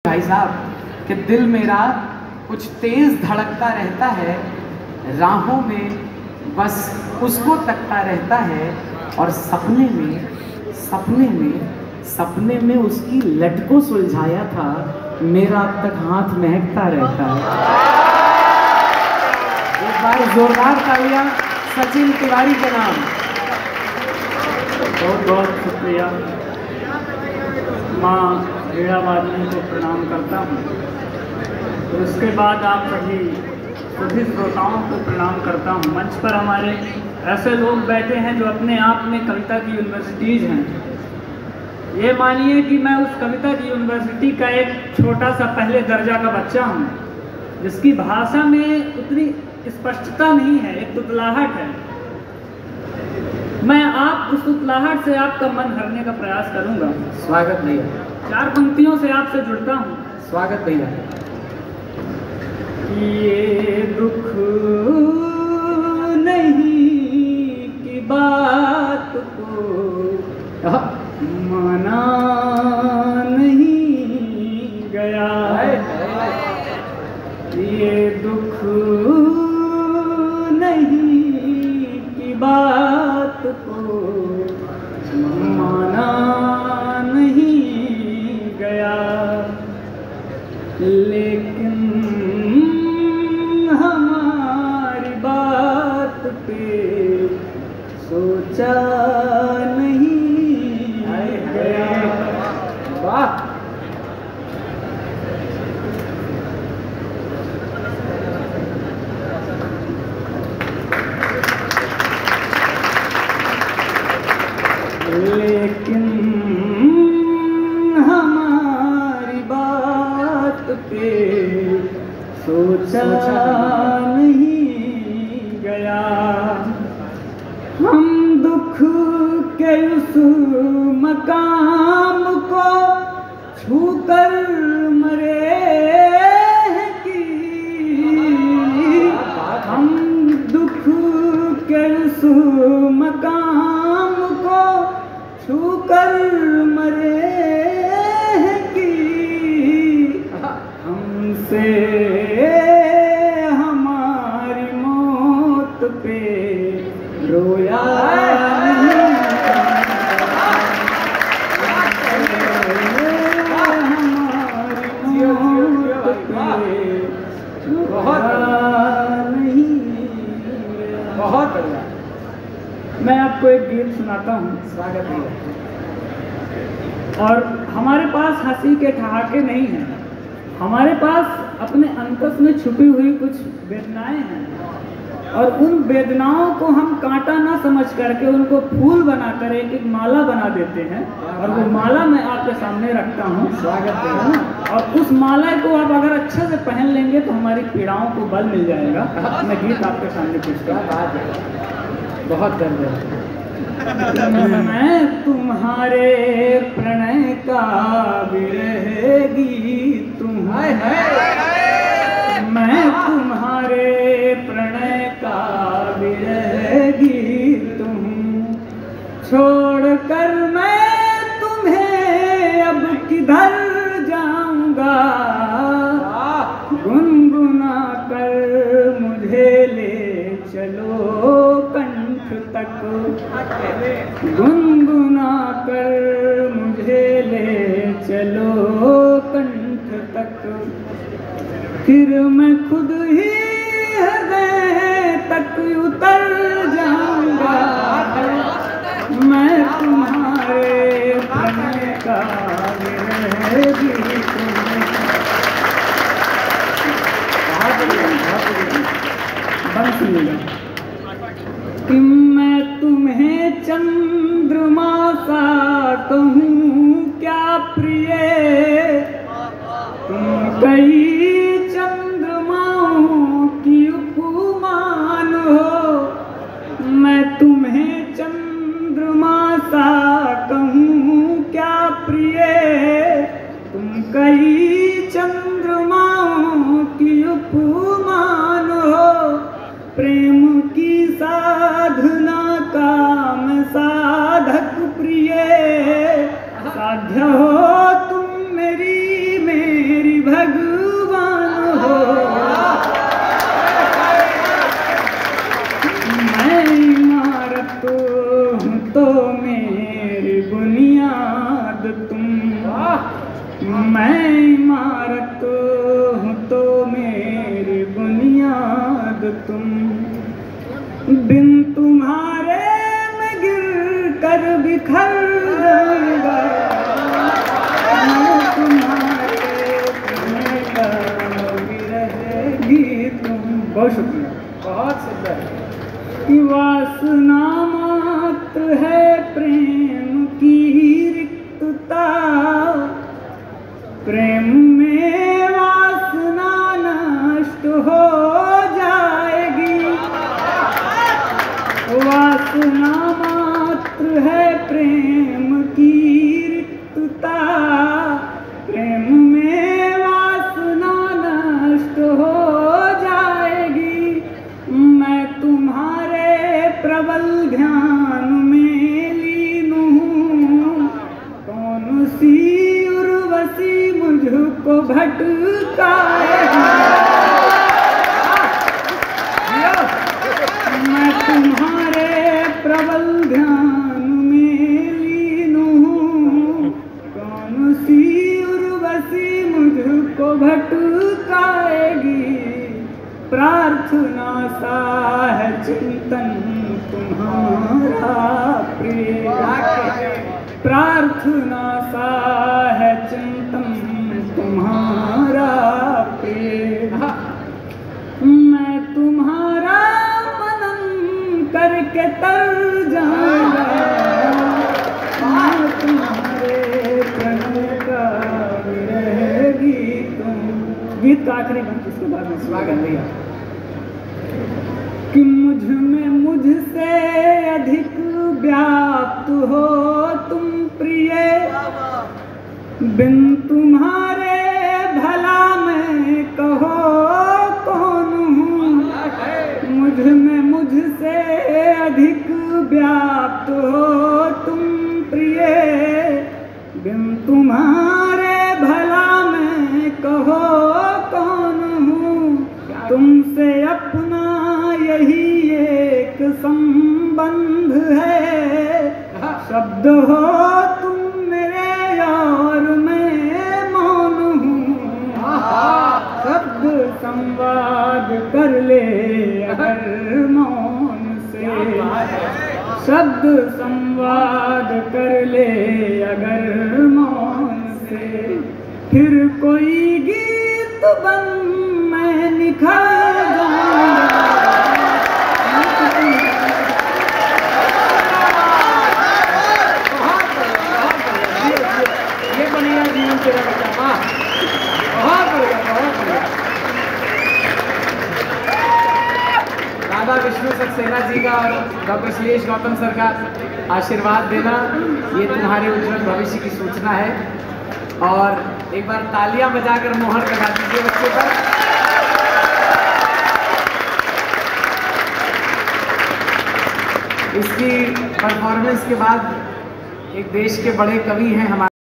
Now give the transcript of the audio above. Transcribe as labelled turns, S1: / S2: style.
S1: भाई साहब कि दिल मेरा कुछ तेज धड़कता रहता है, राहों में बस उसको तकता रहता है, और सपने में उसकी लट को सुलझाया था, मेरा अब तक हाथ महकता रहता है। एक बार जोरदार तालियां सचिन तिवारी के नाम।
S2: बहुत बहुत शुक्रिया। माँ हीरावादनी को प्रणाम करता हूँ। तो उसके बाद आप सभी श्रोताओं को प्रणाम करता हूँ। मंच पर हमारे ऐसे लोग बैठे हैं जो अपने आप में कविता की यूनिवर्सिटीज़ हैं। ये मानिए कि मैं उस कविता की यूनिवर्सिटी का एक छोटा सा पहले दर्जा का बच्चा हूँ, जिसकी भाषा में उतनी स्पष्टता नहीं है, एक तुतलाहट है। मैं उस तुतलाहट से आपका मन हरने का प्रयास करूँगा।
S1: स्वागत भैया।
S2: 4 पंक्तियों से आपसे जुड़ता हूँ।
S1: स्वागत भैया।
S2: ये दुख नहीं की बात को माना नहीं गया, ये दुख नहीं की बात को माना नहीं गया, लेकिन हमारी बात पे सोचा नहीं गया।
S1: वाह,
S2: लेकिन हमारी बात पे सोचा नहीं गया, हम दुख के उस मकाम को छूकर मरे हैं कि हम दुख के उस मकाम को छूकर मरे हैं कि हमसे हमारी मौत पे रोया नहीं।
S1: बहुत बढ़िया।
S2: मैं आपको एक गीत सुनाता हूँ।
S1: स्वागत है।
S2: और हमारे पास हंसी के ठहाके नहीं हैं, हमारे पास अपने अंतस में छुपी हुई कुछ वेदनाएं हैं, और उन वेदनाओं को हम कांटा ना समझ करके उनको फूल बनाकर एक माला बना देते हैं, और वो माला मैं आपके सामने रखता हूँ।
S1: स्वागत है।
S2: और उस माला को आप अगर अच्छे से पहन लेंगे तो हमारी पीड़ाओं को बल मिल जाएगा। मैं गीत आपके सामने पूछता हूँ।
S1: बहुत गर्व है।
S2: मैं तुम्हारे प्रणय का विरह गीत हूँ, मैं तुम्हारे प्रणय का विरह गीत हूँ, छोड़कर मैं तुम्हें अब किधर जाऊंगा, गुनगुना कर मुझे ले चलो कंठ तक, गुनगुना कर मुझे ले चलो कंठ तक, फिर मैं खुद ही हृदय तक उतर जाऊंगा, मैं तुम्हारे प्रणय का विरह गीत हूँ। कि मैं तुम्हें चंद्रमा सा कहूँ क्या प्रिय, तुम कई चंद्रमाओं की उपमान हो, मैं तुम्हें चंद्रमा सा कहूँ क्या प्रिय, तुम कई चंद्रमाओं की उपमान हो, प्रेम की साधना का मैं साधक प्रिय, साध्य हो तुम मेरी मैं इमारत हूँ तो मेरी बुनियाद तुम, बिन तुम्हारे मैं गिर कर बिखर जाऊंगा, मैं तुम्हारे भी रहेगी तुम। बहुत शुक्रिया, बहुत सुंदर। कि वासना मात्र है प्रेम की रिक्तता, प्रेम में वासना नष्ट हो जाएगी। वासना मात्र है प्रेम की रिक्तता, प्रेम में वासना नष्ट हो जाएगी। मैं तुम्हारे प्रबल ध्यान में लीन हूँ, कौन सी उर्वशी मुझको भटकाएगी। मैं तुम्हारे प्रबल ध्यान में लीन हूँ, कौन सी उर्वशी मुझको भटकाएगी। प्रार्थना सा है चिंतन तुम्हारा प्रिय, प्रार्थना सा है चिंतन तुम्हारा प्रिय। मैं तुम्हारा मनन करके तर जाऊंगा, मैं तुम्हारे प्रणय का रहेगी तुम। गीत का आखिरी बंद, इसके बाद में स्वागत भैया। कि मुझ में मुझसे अधिक व्याप्त हो तुम प्रिय, बिन तुम्हारे भला मैं कहो कौन हूँ। मुझ में मुझसे अधिक व्याप्त हो तुम प्रिय, बिन तुम्हारे भला मैं कहो कौन हूँ। तुमसे अपना यही एक संबंध है, शब्द हो तुम मेरे और मैं मौन हूँ। शब्द संवाद कर ले अगर मौन से, शब्द संवाद कर ले अगर मौन से, फिर कोई गीत बन मैं निखर जाऊंगा। ये बनेगा जीवन तेरा बच्चा। वाह, बहुत बढ़िया, बहुत बढ़िया।
S1: दादा विष्णु सक्सेना जी का और डॉक्टर श्लेष गौतम सर का आशीर्वाद देना, ये तुम्हारे उज्जवल भविष्य की सूचना है। और एक बार तालियां बजाकर मोहर लगा दीजिए बच्चे पर। इसकी परफॉर्मेंस के बाद एक देश के बड़े कवि हैं हमारे